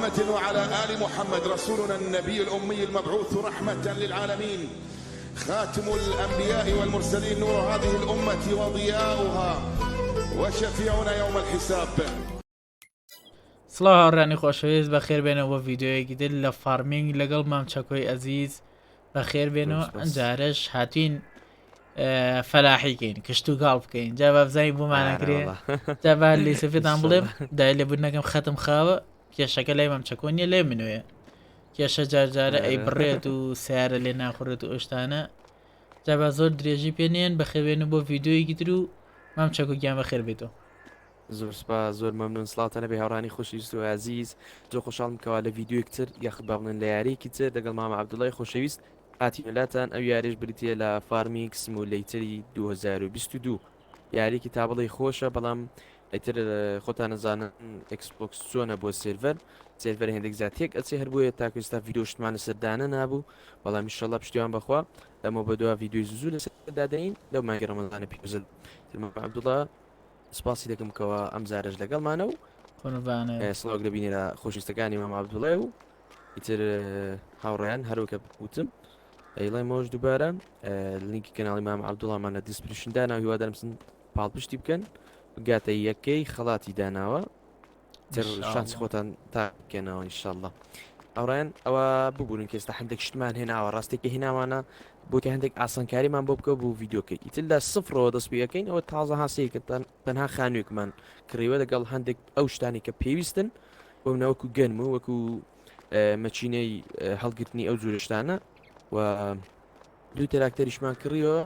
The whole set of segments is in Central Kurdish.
محمد وعلى آل محمد رسولنا النبي الأمي المبعوث رحمة للعالمين، خاتم الأنبياء والمرسلين، نور هذه الأمة وضياؤها وشفيعنا يوم الحساب. سڵاو هاوڕانی خۆشەویست بەخێر بێنەوە بۆ ڤیددیۆیەکی تر لە فارمینگ لەگەڵ مامچەکۆی ئەزیز بەخێر بێنەوە. ئەنجارش هاتوین فەلاحیکەین، کشت و گاڵ بکەین، جا بەبزای بۆمانەکرێ جا بە لی سفێتان بڵێم دای لێبوونەکەم خەتم خاوە، کێشەکە لای مامچەکۆ نیە لێ منوێ، کێشە جارجارە ئەی بڕێت و سیارە لێ ناخورێت و ئەشتانە، جا بە زۆر درێژی پێنێن بەخێوێنە بۆ ڤیددیۆیەکی تر و مامچەکۆ گیان بەخێر بێتەوە. زۆر سپاس، زۆر مەمنون. سڵاتەنە بێ هاوڕانی خۆشەویست و عزیز، زۆر خۆشحاڵم کەوا لە ڤیددیۆیەک تر یاخ باڵێن لە یاریەکی تر لەگەڵ مامە عەبدوڵای خۆشەویست هاتیێلاتان. ئەو یاریش بریتە لە فارمینگ سیمولیتەری 2022 یاریکی تا بڵێ خۆشە، بەڵام ئەیتر خۆتان نەزانن ئەکسبۆکس چۆنە بۆ سێرڤەر هێندێک زیاتێک ئەچێ هەر بۆیە تاکو ئێستا ڤیددیۆشتمانە سەردانە نابوو، بەڵام ئینشەڵڵا پشتیوان بەخوا ئەمە بە دووە ڤیددیۆی زوو لە سەردادەین لەو مانگی ڕەمەزانە پێوزل. مامە عەبدوڵا سپاسی دەکەم کەەوە ئەم زارش لەگەڵمانە و سڵاو دەبینێ لە خۆشویستەکانی مامە عەبدوڵای و ئیتر هاوڕێیان هەروکە وتم ئەیڵای مۆش دووبارە لینکی کەناڵی مامە عەبدوڵامانە دیسکریپشندا ناو هیوادارم پاڵپشتی بکەن گاتە یەکەی خەڵاتی داناوە تر شانسی خۆتان تا بکەنەوە ئینشەڵڵا. ئەوڕایان ئەوە ببوورن کە ئێستا هەندێک شتمان هێناوە، ڕاستێکی هێناوانە بۆکە هەندێک ئاسانکاریمان بۆ بکە بوو ڤیددیۆکەی ئیتر لە سفرەوە دەست پێەکەین. ئەوە تازە هاسەیە کە تەنها خانوویەکمان کڕیوە لەگەڵ هەندێک ئەو شتانی کە پێویستن بۆ نەوەکو گەنم و وەکو مەچینەی هەڵگرتنی ئەو جوورە شتانە و دوو تراکتەریشمان کڕیەوە.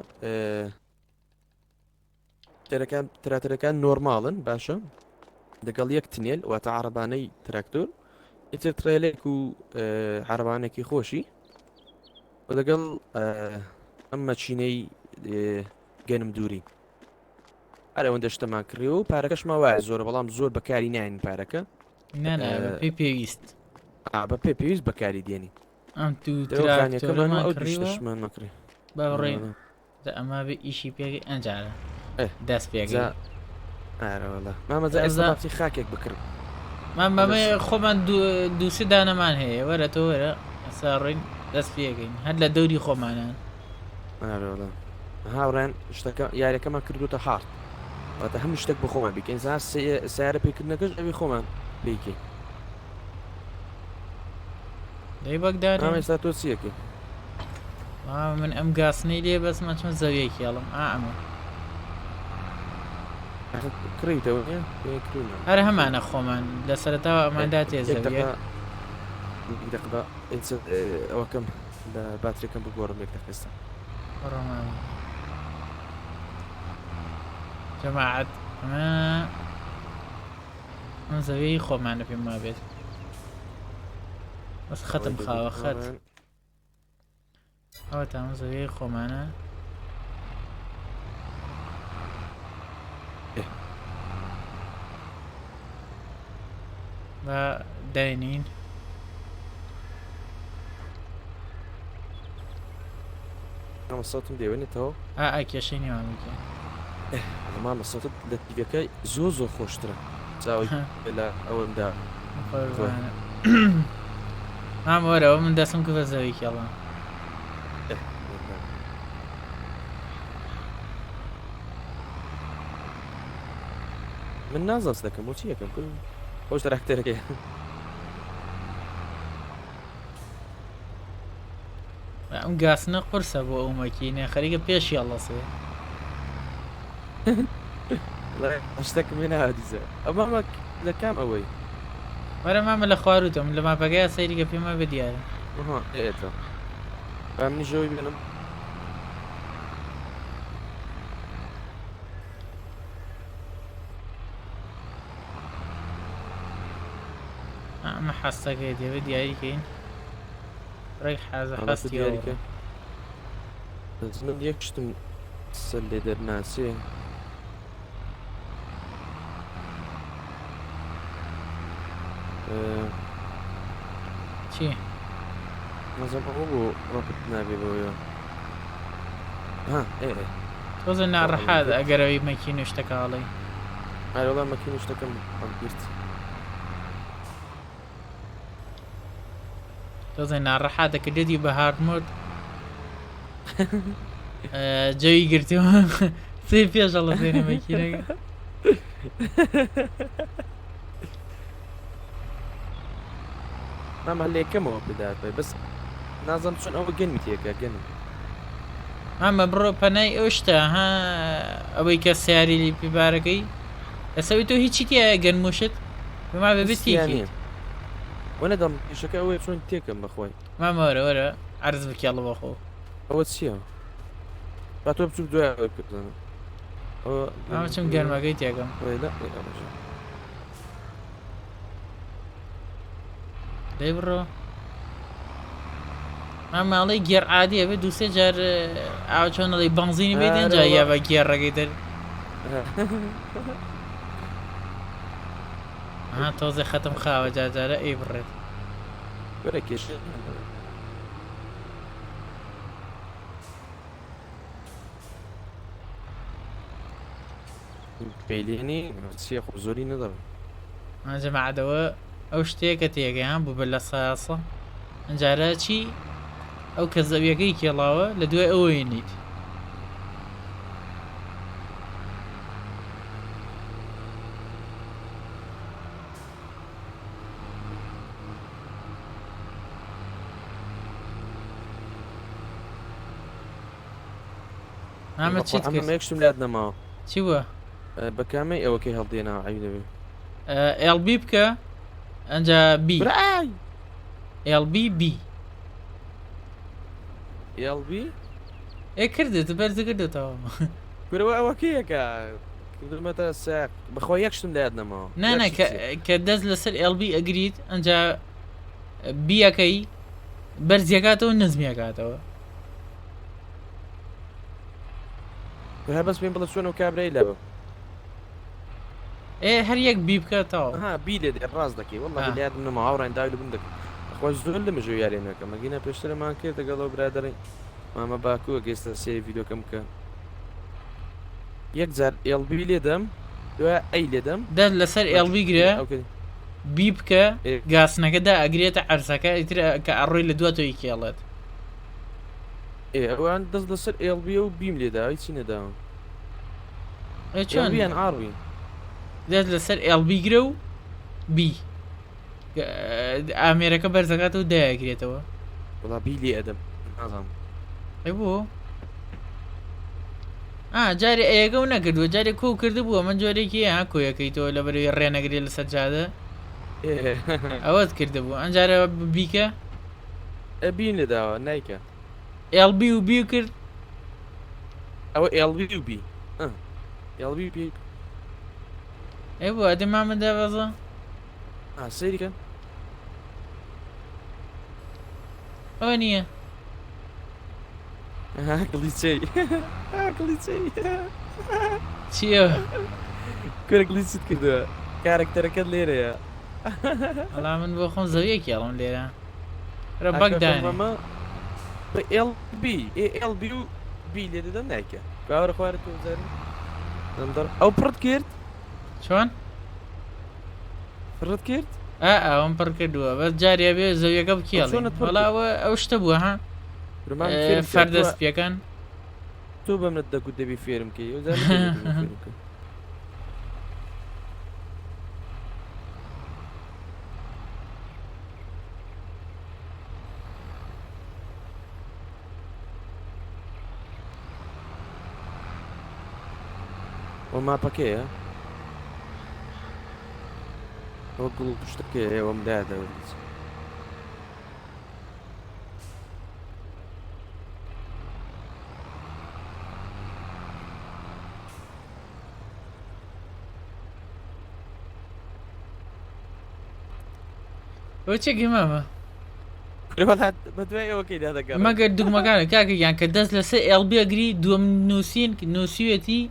تراتەرەکان نۆرماڵن باشە لەگەڵ یەک تنێل واتە عەرەبانەی تراکتۆر، ئیتر ترێلێک و عەرەبانێکی خۆشی و لەگەڵ ئەم مەچینەی گەنم دووری ئەوەندە شتەمان کڕیەوە و پارەکەشمان وایە زۆرە، بەڵام زۆر بەکاری ناین پارەکە پێی پێویست بە پێ پێویست بەکاری دێنی ئەم دووتراکتۆرمان نەکڕی بەڕێن ئەمە بە ئیشی پێی ئەنجارە دەست پێگە مامەزە ئێستا خاکێک بکرد مامە خۆمان دووسێ دانەمان هەیە وەرە تۆ وەرە ئەسا ڕێن دەست پێگەین هەر لە دەوری خۆمانان هاوڕێن شتەکە یاریەکەمان کردوتە هارد واتە هەموو شتێک بە خۆمان بیکەین سیارە پێکردنەکەش ئەوی خۆمان پێیکەین. دەی بەگدار ئێستا تۆ چیەکەی؟ من ئەم گاسنەی لێ بەسمە چۆن زەویەکی هەڵم ئەمە کڕیتەوە هەر هەمانە خۆمان لە سەرەتاوە ئەماندا تێزەویە ئەوەکەم لە باترێکەکەم بگۆڕم یەک دەخستا جەماعەت ئەم زەویەی خۆمانە پێم وا بێت بەس خەتم خاوە خەت ئەوە تا ئەم زەویەی خۆمانە بە داینین سەوتم دێوێنێتەوە کێشەی نێوان بکە مامە سەوتت لە تیڤەکە زۆر خۆشترە چاوی لە ئەوەمدا مام وەرەوە من دەستم کە بە زەوی کێڵە من نازانست دەکەم بۆ چی یەکەم کرد خۆش تراکتەرەکەی ئەم گاسنە قورسە بۆ ئەو مەکینە خەریکە پێشی هەڵەسێ شتێکم هێ نادیزە ئەمە لە کام ئەوەی وەرە مامە لە خواروتە من لە ماپەکەیە سەیریکە پێمە بە دیارە ئێتە منی ژەوی بێنم ئەمە حەستەکەی دەوێت دیاریکەین ڕێک حەزە حەستیارەکە من یەک شتم سەر لێ دەرناسێ چی؟ نەزم ئەوە بۆ ڕۆکت نابێ بۆیە تۆزە ناڕەحات ئەگەرەوەی مەکین و شتەکاڵی ئەوڵام مەکین و شتەکەم ئەم گرت تۆزێ ناڕەحات دەکردێتی بە هارمۆد جەوی گرتیەوە سێ پێش هەڵە سێنەمەکیرەکە ماما لێکەمەوە بدات بەس نازم چۆن ئەوە گەنمی تێکە گەنم ئەمە بڕۆ پەنای ئەو شتە ها ئەوەی کە سیاری پیبارەکەی ئەسەوی تۆ هیچی تایە گەنموشت بما بەبێتیە وەنە دەم پیشەکە ئەوەی چۆن تێکم بەخۆی مامە وەرە وەرە عرض بکیاڵە بەخۆ ئەوە چییە؟ با تۆ بچوو دوای بکردن ئەمە چم گەرمەکەی تێکەم دەی بڕۆ ئەم ماڵی گێر عادیە بێت دووسێ جار ئاو چۆنەڵی بەنزینی بێت ئەنجا یا بە گێڕەکەی دەر تۆزێ خەتم خاوە جارجارە ئەی بڕێت وەرە کێش پێلێنی چیە خۆ زۆری نەدەڕ ئەنجە مەعدەوە ئەو شتێکە تێگەیان بوو بە لە ساسە ئەنجارە چی ئەو کە زەویەکەی کێڵاوە لە دوای ئەوەی نیت ئەمە چیت کرد یەکشتم لات نەماوە چی بووە بە کامەی ئەوەکەی هەڵدێناوە عەیب دەبێت LB بکە ئەنجا B LB B LB کردێت بەرزە کردێتەوە گورەوە ئەوەکەیەکە کردمەتە ساق بەخۆ یەکشتم لات نەماوە نانە کە دەست لەسەر LB ئەگریت ئەنجا بیەکەی بەرزیەکاتەوە نزمیەکاتەوە هە بەس پێم بڵە چۆن و کابرای لەبە هەر یەک بی بکاتەوە ها بی لێ ڕاست دەکەی وەڵڵا لات نەما هاوڕان داوی لە بن دەکەم خۆش زۆر لە مژۆ یارێنەکە مەگینە پێشترەمان کرد دەگەڵەوە برادەڕی مامە باکووە گەیستە سێ ڤیدۆکەم کە یەک جار LB لێدەم دوای ئەی لێدەم دەست لەسەر LB گرە بی بکە گاسنەکەدا ئەگرێتە عەرزەکە ئیتر کە ئەڕۆی لە دواتەوەی کێڵێت ئەوان دەست لەسەر LB و بیم لێداوی چی نەداوە چۆن ئاڕوی دەست لەسەر LB گرە و بی ئامێرەکە بەرزەکات و دایەگرێتەوە وڵا بی لێ ئەدەم نازانم بۆ جارێ ئەیەگە و نەکردووە جارێک کۆ کرده بووە من جۆرێکی ها کۆیەکەیتەوە لە بەروی ڕێنەگرێت لە سەرجادە ئەوەت کرده بوو ئەنجارە بیکە بین لێداوە نیکە LB و بی کرد ئەوە LB و بی LB بی بۆ ئەدە مامەدا بەزە سەیریکە ئەوە نییە گلیچەی گلیچەی چیە کورە گلیچت کردووە کارکتەرەکەت لێرەیە ئەڵا من بۆ خۆم زەویەکی ئەڵم لێرە رە بەگدانە LB LB و بی لێ دەدەم نایکە باوەڕە خوارد زار ئەو پڕت کرد چۆن پڕت کرد ئەوم پڕ کردووە بەس جارێ بێ زەویەکە بکیڵ وەڵاوە ئەو شتە بووە ها فەردەست پێکەن تۆ بەمنت دەکوت دەبی فێرم کەی ئەو ماپەکەیە ئەوە گوڵ شتەکەی ئەوەم دادەوێت چێکی مامە بە دوای ئەوەکەی دادەگەڕ مەگەر دوگمەکانە کاکەیان کە دەست لەسەر LB ئەگری دووەم نووسین نووسوێتی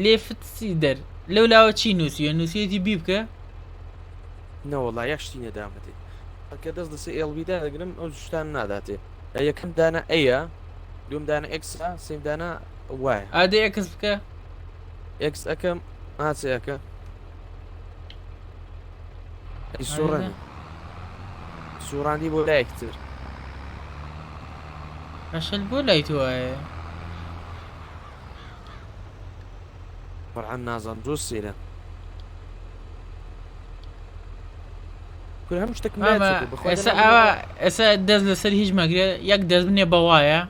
لێفتسی دەر لەو لاوە چی نووسیوە نووسێتی بی بکە نەوەڵا یەک شتی نەدامەتێ کە دەست لەسەر LB دادەگرم ئەو شتان ناداتێ یەکەم دانە ئەیە دوم دانە ئەکسا سێم دانە وایە ئادە ئەکس بکە ئەکس ئەەکەم ئاچەکە سوڕەنە سوورانی بۆ لایەکتر عشان بۆ لای توایە بەڕعان نازان زۆر سێرە هەموو شتێک ئێستا ئاوا ئێستا دەست لەسەر هیچ مەگرێ یەک دەست بنێ بەوایە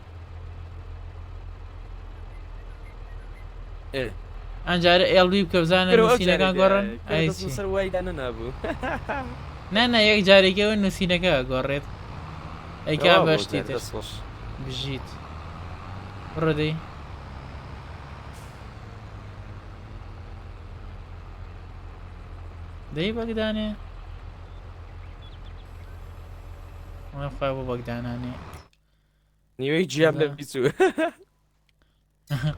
ئەنجارە ئێڵبی بکە بزانە نووسینەکان گۆڕن سەر وایدا نەنابوو نانە یەک جارێکەوە نووسینەکە گۆڕێت ئەیکا بەشتی تر بژیت ڕدەی دەی بەگدانێ خوا بۆ بەگدانانێ نیوەی جیاب لە بیچوو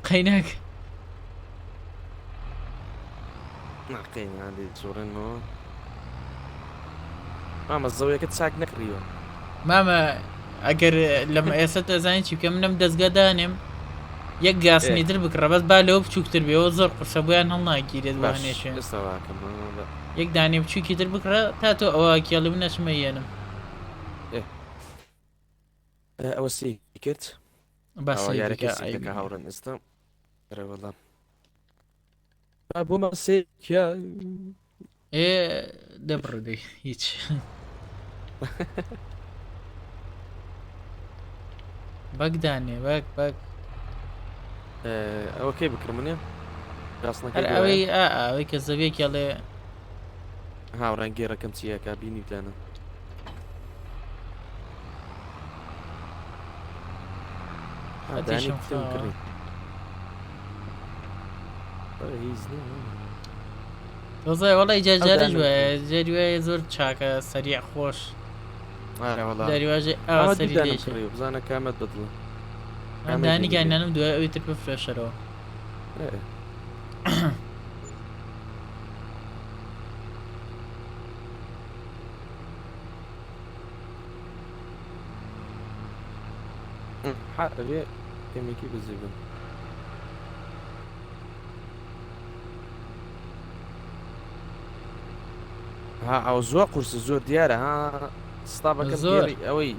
قەیناک ناقەیناندی زۆرنەوە مامە زەویەکە چاک نەکڕیوە مامە ئەگەر لەمە ئێستا دەزانین چی بکە منم دەستگادانێم یەک گاسنی تر بکڕە بەس با لەوە بچووکتر بێەوە زۆر قورسە بۆیان هەڵناگیرێت وانێشێ یەک دانێ بچووکی تر بکڕە تا تۆ ئەوە کێڵ من نەچمەێنم ئەوە سی کرد یارەکە هاوڕن ئێستا ڕێوەڵا بۆ مەسێ دەبڕدەی هیچ بەگدانێ بەک ئەوە کەی بکرمنێ ئەوەی کە زەوێکێڵێ هاوڕەنگێڕەکەم چیەکە بینیتانە دۆزای وەڵی جاجارە جوایە جێریوایە زۆر چاکە سەریع خۆش دەریواژێ ئاوا سەری لێشێ بزانە کامەت بەدڵ ئەندانی گانیانم دوای ئەوی تر بفرێشەرەوە حەبێ کەمێکی بزیبن ها ئەو زۆر قورس زۆر دیارە ها ستابەکە زۆری ئەوەی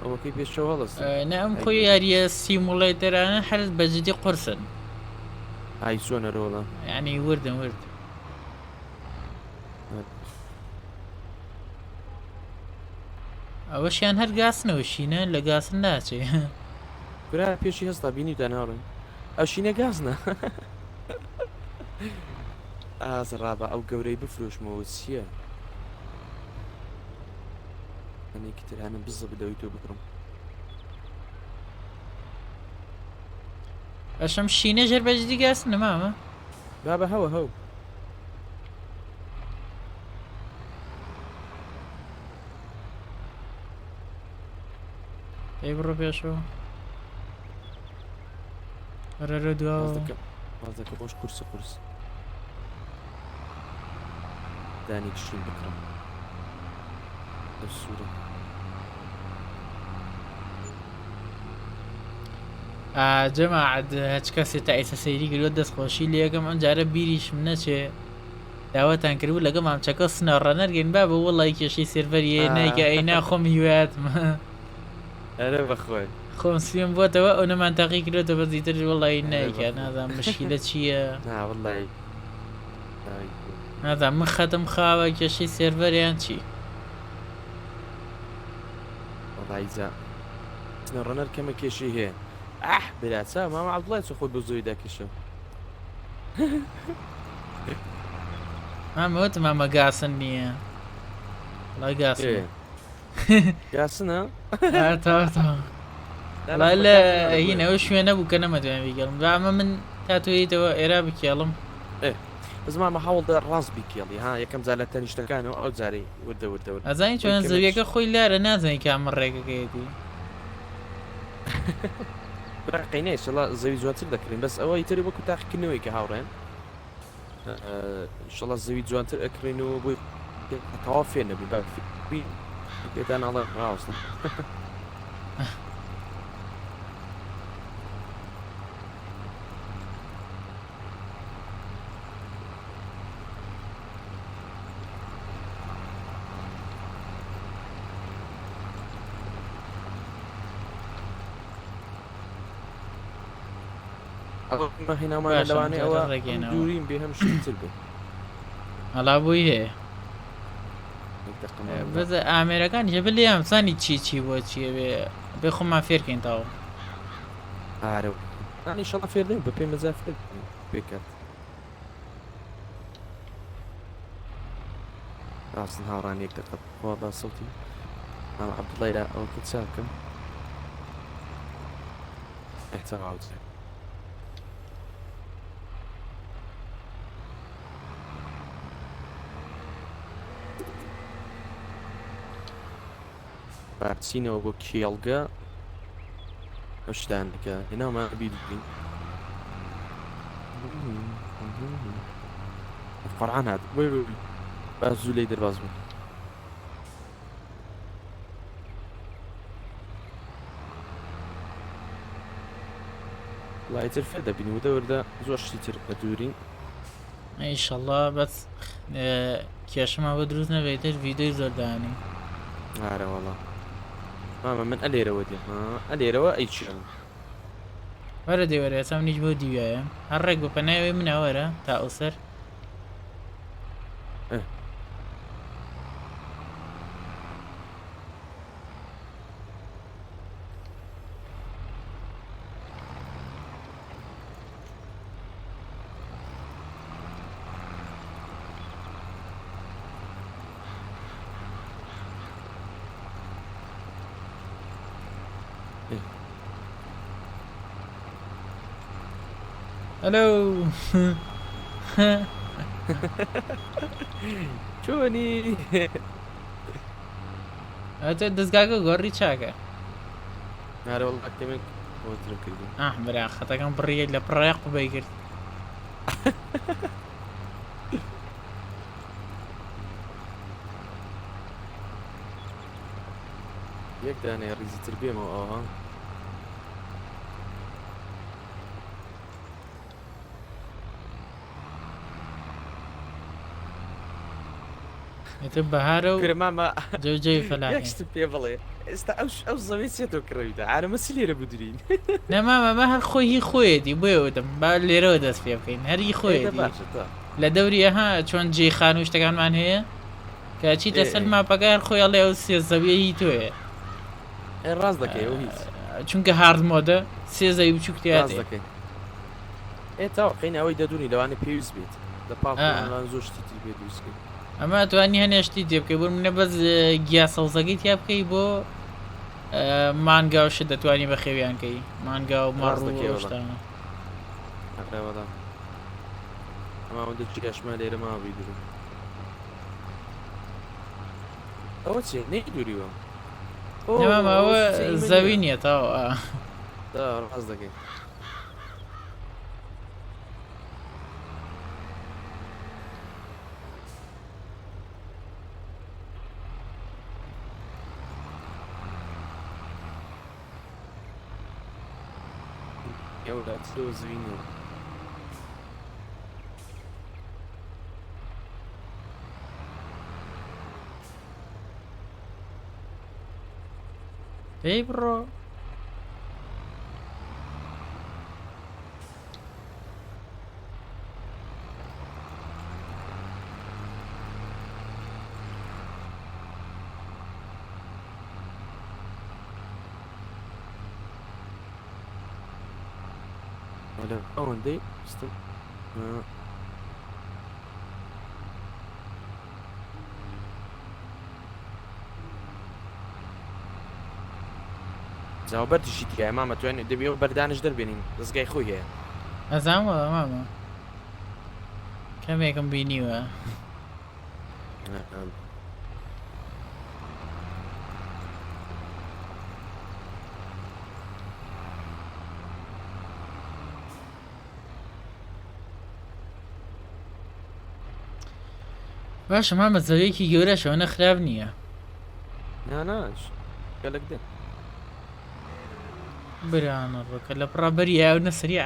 ئەوەکەی پێشەوە هەڵست نە ئەم خۆی یاریە سیموڵێتەرانە هەرت بەجددی قورسن ئای چۆنەرەوەڵە ینی وردن ورد ئەوەشیان هەر گاسنەوە شینە لە گاسن ناچێ برا پێشی هەستا بینی داناڕن ئەو شینە گازنە ئازڕابە ئەو گەورەی بفرۆشمەوە چییە ئەنێکی ترانە بزە بدەوی تۆ بکڕم ئەشەم شینە ژێر بەجددی گاس نەمامە با بە هەوە هەو پێی بڕۆ پێشەوە ڕێرە دواوە وازەکە بۆش قورسە قورس دانی کشین بکڕم سوورە جەماعەت هەچ کەسێ تا ئێستا سەیری کردووە دەستخۆشی لە یەکەم ئەم جارە بیریشم نەچێ داوەتان کردبوو لەگە مامچەکە سنەڕە نەرگەن با بە وەڵی کێشەی سێرڤەریە نایکە ئەینا خۆم هیواتمە ئەرە بەخۆی خۆم سوێن بۆتەوە ئەو نەمان تاقی کردێتەوە بە زیتر وڵی نایکە نازان مشکلە چییە ناوەڵی نازان من خەتم خاوە کێشەی سێرڤەریان چی وڵایزە سنەڕەنەر کەمە کێشی هەیە ئەح براچە مامە عەبدوڵای چۆ خۆی بە زۆری داکەشە مامەوەت مامە گاسن نییە وڵای گاسن گاسنە لە هینەوە شوێنە بوو کە نەمەدوێن بیگەڵم بامە من تا تۆیتەوە ئێرا بکێڵم بزمامە هەوڵدا ڕاست بیکێڵی ها یەکەم جار لە تەنیشتەکانەوە ئەو جارەی وردەوردەور ئەزانی چۆن زەویەکە خۆی لارە نازانی کامە ڕێگەکەیەتی قینەی شڵا زەوی جوانتر دەکرین بەس ئەوە ئیتری وەکو تاقیکردنەوەی کە هاوڕێن شڵا زەوی جوانتر ئەکرین و بۆی تەوا فێر نەبی بە پێتان ئاڵێ ڕاوستە ما هنا ما باشا، لواني نجرب او رقينا. دورين بهم شتر به هەڵا بووی هەیە دقيقة بەس ئامێرەکان ژە بلێ ئەمزانی چی بۆ چیە بێ خۆمان فێرکەین تاوە عارف يعني ان شاء الله فير ببي مزافر بيكات اصلا هاران يقدر والله صوتي انا عبد الله لا او كنت ساكن احترام عاود بعد سينا وبو كيلقا وش عندك هنا ما بيدي القرعان هذا وي وي باز زولي يدير بازبو الله يترفع دا بيني ودور دا زوج تيتر بدورين ئینشەڵڵا بەس کێشەما بە دروست نەبێتر ڤیدۆی زۆردانی عارف والله ماما من أليرا ودي أليرا أي شيء وەرە دێوەرە ئەسام نیش بۆ دیوایە هەر ڕێک بە پەناوی منەوەرە تا ئەوسەر هەلو شوني ئەتە دەستگاکە گۆڕی چاکە عارف والله أكتمك وترك كذي برا خەتەکەم بڕیە لە پڕێق بەی کرد ياك أنا ريزي تربية ما ها ئێتە بەهارە و ماما جەوجەی فەلاحی ياك تربية والله أوش زمين سيتو كرويدا عارف مسلي ربودرين نەمامە هەر خۆی هی خۆیەتی بۆیە وتم با لێرەوە دەست پێ بکەین هەری خۆیەتی لە دەوریەها چۆن جێی خان و شتەکانمان هەیە کە چیتە سەر ماپەکە هەر خۆی هەڵێ ئەو سێزەویە هی تۆیە الراس ذكي وهيس چونکە هارد مۆدە سێزەوی بچووک راس تێ ذكي إيه تاو قينا أوي دادوني لو أنا بيوز بيت ده بابا أنا زوج تيجي بيدوس كي ئەمە توانی هەنێشتی تێ بکەی بۆ منە بەس گیا سەوزەکەی تیا بکەی بۆ مانگا و شت دەتوانی بە خێویانکەی مانگا و مەڕ و شتانە أقرأ وضع أما ودك شيء أشمال إيرا ما بيدرو أول شيء نيدوري وام نەمامە ئەوە زەوی نییە تاوە ده راس ذكي يا ولاد سلو زوينو پێی بڕۆ ولا أون دي استم زاو بردی شیتی که ماما تو این دبیو بردانش در بینیم دستگاه خویه ئەزانوە مامە کەمێکم بینیوە باشە مامە زەویەکی گەورەشەوە نەخراب نییە ناناش قالك ده برانە ڕۆکە لە پڕابەری یاو نەسریع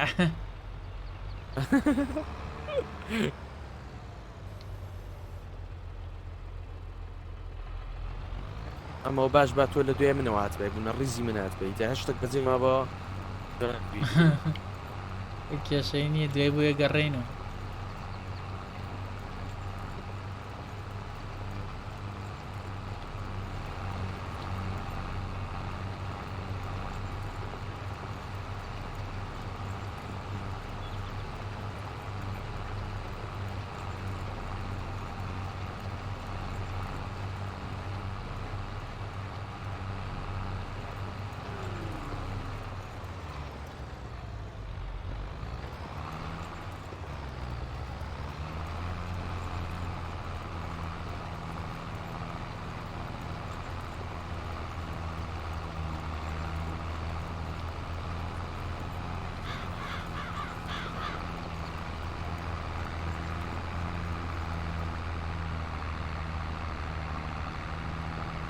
اما باش بات ولا دوية منه هاتبه يقولنا الرزي من هاتبه إذا هشتك بزي ما با کێشەی نییە دوای بۆیە گەڕێنەوە.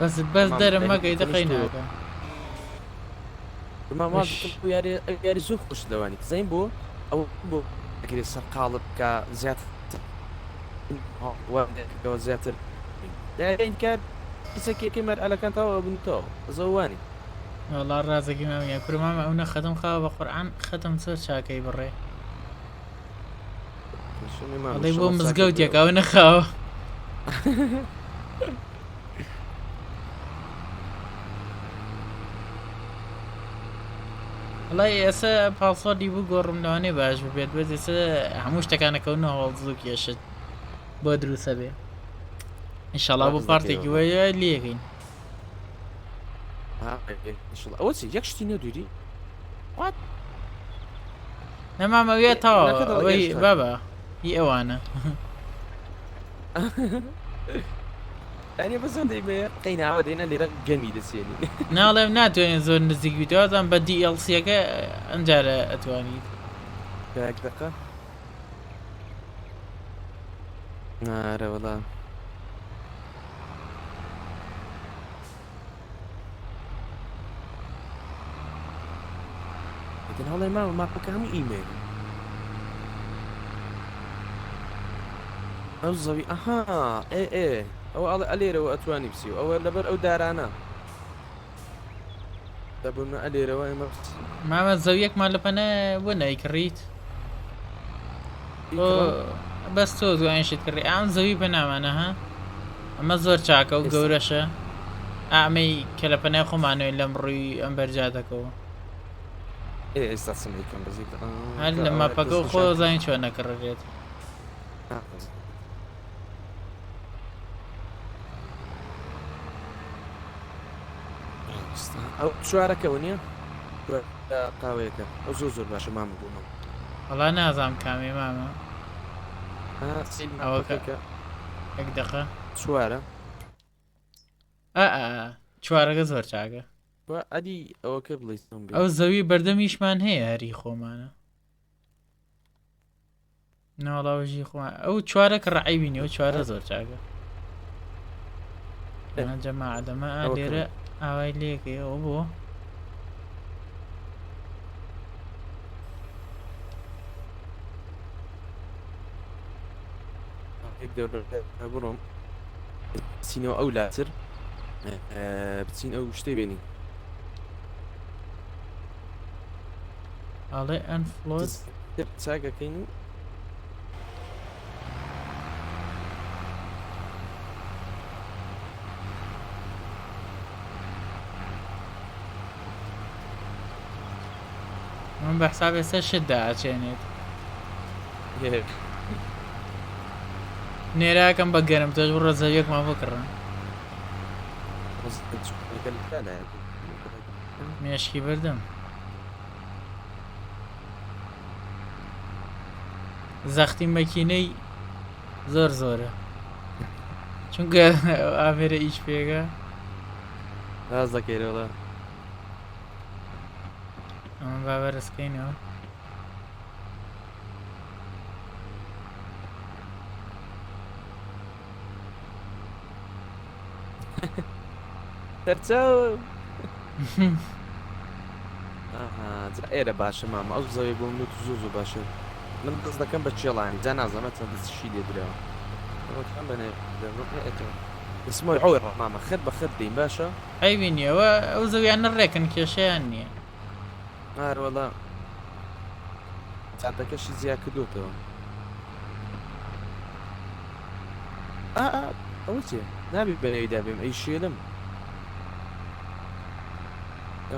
بەس دەرم مەگەی دەقەی ناکە. ماما یاری زۆر خۆش دەوانی زەین بۆ ئەو بۆ ئەگەری سەر قاڵب کە زیاتر زیاتر کار کیسەکێکی مەرئەلەکانتەوە بنتەوە زەوانی وەڵا ڕازێکی مامیە کورمامە ئەوە خەتم خاوە بە قورئان خەتم چۆر چاکەی بڕێ ئەڵێ بۆ مزگەوتێک ئەوە نەخاوە. وڵای ئێستا پاسۆردی بوو گۆڕم لەوانێ باش ببێت بێت ئێستا هەموو شتەکانەکەونەوە هەڵزوو کێشت بۆ دروستە بێ ئینشاڵڵا بۆ پارتێکی وەیە لێگەین. ئەوە یەک شتی نەدووری نەمامەوێت تاوە ئەوەی بابە هی ئەوانە ئەنی بەزم دەیبێ قەیناوە دێنە لێرە گەمی دەسێنی ناڵێم ناتوانێت زۆر نزیک بیتوازان بە دیLCەکە ئەمجارە ئەتوانیت دەکە نارە وەڵا هەڵێ ماوە ماپەکە هەموو ئیمێل ئەو زەوی ئەها ئێ ئەوە ئەلێرەوە ئەتوانی بسی ئەوە لەبەر ئەو دارانە دەبوومە ئەلێرەوە ئێمە مامە زەویەکمان لەپەنە بۆ نایکڕیت بەس تۆ دوایشت کڕی ئەم زەوی بە نامانە ها ئەمە زۆر چاکە و گەورەشە ئامەی کە لە پەنای خۆمانەوەی لەم ڕووی ئەم بەرجادەکەەوە ئێستا سمەکەم بەزیک هەر لە ماپەکە و خۆ زانین چۆن نەکڕێت ئەو چوارەکەەوە نییە قاوەیەەکە ئەو زۆر زۆر باشە مامە بوومە وەڵا نازام کامێ مامە ئەوەکە یەک دقە چوارە چوارەکە زۆر چاکە ئەدی ئەوەکە بڵیستم ئەو زەوی بەردەمیشمان هەیە هەری خۆمانە ناوەڵاوژی خۆمان ئەو چوارەکە ڕعی بینی ئەو چوارە زۆر چاکە جەماعەدەمە لێرە ئاوای لێکەی ئەوە بۆ بڕۆم بچینەوە ئەو لاتر بچین ئەو شتێ بێنی ئاڵێ ئەن فلۆت چاکەکەین و من بە حساب ئێستا شت داچێنێت نێراکەم بە گەرم تۆش بڕە زەویەکمان بکڕن مێشکی بردم زەختی مەکینەی زۆر زۆرە چونکە ئامێرە ئیش پێگە راز دەکەیرەوە ئەمە بابەرزکەینەوە دەرچەو ئێرە باشە مامە ئەو زەوی بۆ من زۆ زۆر باشە من دەست دەکەم بە چێڵانی جا نازەمە چەند دەستشی لێ درەوە اسمۆی ئەوی ڕەمامە خەت بە خەت دەین باشە ئەی بینیەوە ئەو زەویان نەڕێکن کێشەیان نییە ئارۆڵە چاتەکەشی زیاد کردوتەوە ئەوە چێ نابی بەنەویدا بێم ئەی شێلم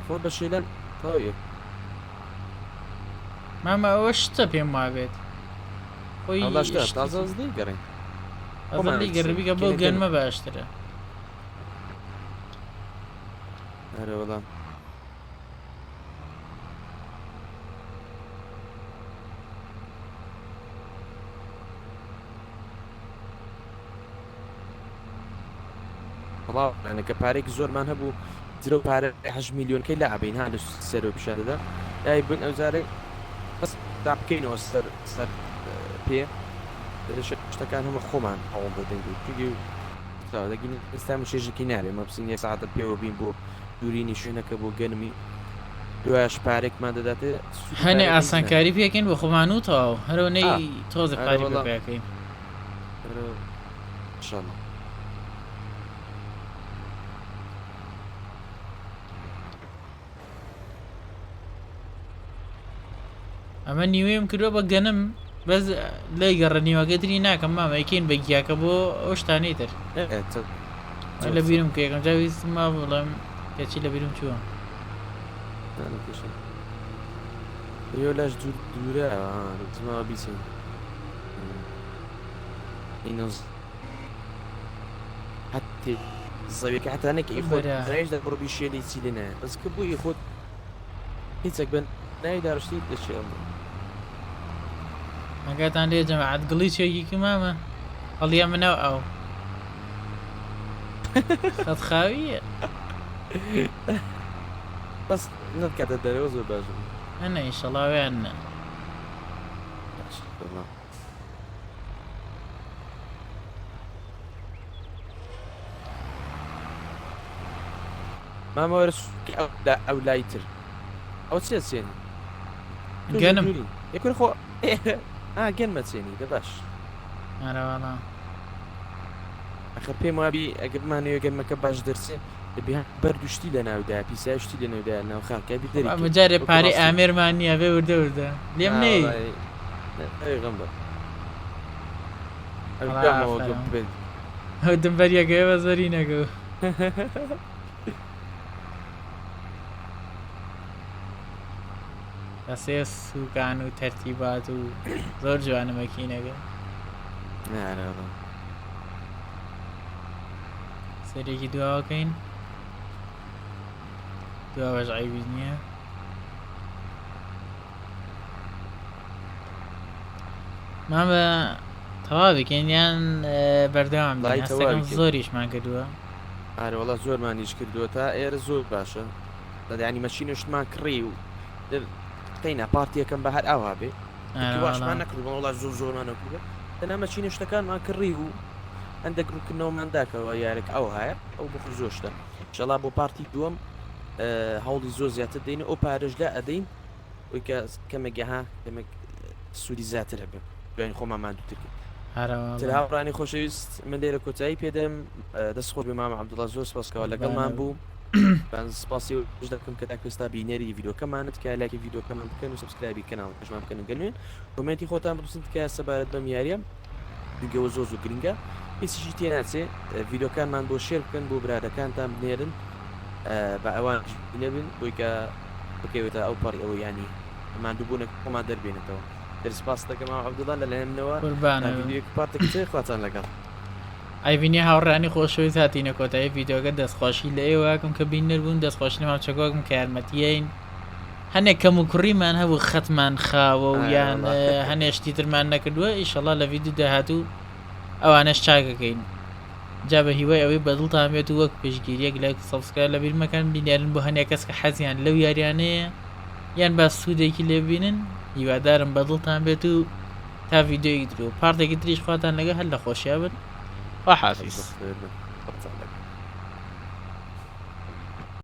خۆ بە شێلەن تاویە مامە ئەوە شتە پێم وابێت خۆی تازەزدەی گەڕین ئەڵی گەڕبیکە بۆ گەنمە باشترە ئەرە وەڵام لەنەکە پارێک زۆرمان هەبوو زرە و پارە 8 میلیۆنکەی لە ئابین هاە سەرۆ پیشدەدا یای بن ئەوزارێک بەس دا بکەینەوە سەر پێ شتەکان هەمە خۆمان هەوڵ دەدەین دەگین ئێستا شێژێکی نابێ مەبسین 1 ساعتە پێوە بین بۆ دوورینی شوێنەکە بۆ گەنمی دوایش پارێکمان دەداتێ هەنێ ئاسانکاری پێکەین بۆ خۆمان و تەواو هەرەوەی تۆزە پاری پێکەین انشاءالله ئەمە نیوەیم کردووە بە گەنم بەس لای گەڕەنیوەکەتری ناکەم مامەکەین بە گیاکە بۆ ئەو شتانەی تر لە بیرم کە یەکەم جاویست ما بڵێم کەچی لە بیرم چووە لاش دوورە زماوە بیسین اینۆز حتی زەویەکە حتانێکی خۆ ڕێژ دە بڕبی شێلی چی لێ نایە بەس کە بووی خۆت هیچێک بن ناوی داڕشتی دەچێ ئەگاتان لێ جەماعەت گڵی چێکی مامە هەڵیە منەوە ئەو خەت خاویە بەس نەکاتە دەرەوە زۆر باشە هەنە ئیشەڵاویان نە مامەوەرە ئەو لایتر ئەو چێ چێنی گەنم یەکن خۆ گەنمە چێنی دە باش ئارەوەڵا ئەخە پێم وابی ئەگەرمانەوە گەنمەکە باش دەرسێ دەبێ بەردوشتی لە ناودا پیساشتی لە نێودا ناو خاکابی دەری ئەمەجارێ پارەی ئامێرمان نییە بێ وردە وردە لێم نەی غەمبەر ئەو دمبەریەکەی بە زەری نەگە دەسێ سوکان و تەرتیبات و زۆر جوانمەکینەگە سەرێکی دواوەکەین دواوەش عیبی نییە مامە تەواو بکەین یان بەردەوام زۆریشمان کردووە ئارەوەڵا زۆرمانیش کردووە تا ئێرە زۆر باشە دەدانی مەشینشتمان کڕی و قینە پارتیەکەم بە هەر ئاوا بێ باشمان نەکردو وڵات زۆر زۆرمانەکردە دەنا مەچینە شتەکانمان کڕی و هەندێک ڕووکردنەوەمان داکەوە یارێک ئەو هەیە ئەو بخ زۆشتە شەڵا بۆ پارتی دووەم هەوڵی زۆر زیاتر دەینە ئەو پارێژدا ئەدەین وەکە کەمێکگەها کەمێک سووری زیاتر هەبێ دوای خۆمانمان دووتر کرد هاوڕانی خۆشەویست من لێرە کۆتایی پێدەم دەستخۆر بێ مامە عەبدوڵڵا زۆر سپاسکەوە لەگەڵمان بوو سپاسی دەکەم کە تاکوستا بینەری ڤیدۆکەمانت کە لایکی ڤیدۆکەمان بکەن و سبسکرایبی کەناڵ پێشمان بکەن گەنوێن کۆمنتی خۆتان بنووسن کە سەبارەت بەم یاریە دیگەوە زۆر زۆر گرنگە هیچیشی تێ ناچێ ڤیدۆکانمان بۆ شێر بکەن بۆ برادەکانتان بنێرن بە ئەوان نەبن بۆی کە بکەوێتە ئەو پەڕی ئەوە ینی مادووبوونە خۆمان دەربێنێتەوە دەرسپاس دەکەم عەبدوڵڵا لەلایەنەوە پارتێک خواتان لەگەڵ ئایبینی هاوڕانی خۆشەویست هاتینە کۆتایی ڤیدۆکە دەستخۆشی لە ئێوەکەم کە بینەر بوون دەستخۆشی لە ماچەکۆکم کە یارمەتیین هەنێک کەم و کوڕیمان هەبوو خەتمان خاوە و یان هەنێشتی ترمان نەکردووە ئیشەڵا لە ڤیدیو داهاتوو ئەوانەش چاکەکەین جا بە هیوای ئەوەی بەدڵتان بێت و وەک پێشگیریەک لایک سەبسکرایب لە بیر مەکەن بینێرن بۆ هەنێک کەس کە حەزیان لەو یاریانەیە یان با سوودێکی لێ بینن هیوادارم بەدڵتان بێت و تا ڤیدۆیەکی تر و پارتێکی تریش خواتان لەگە هەر لە خۆشییا بن وحافظ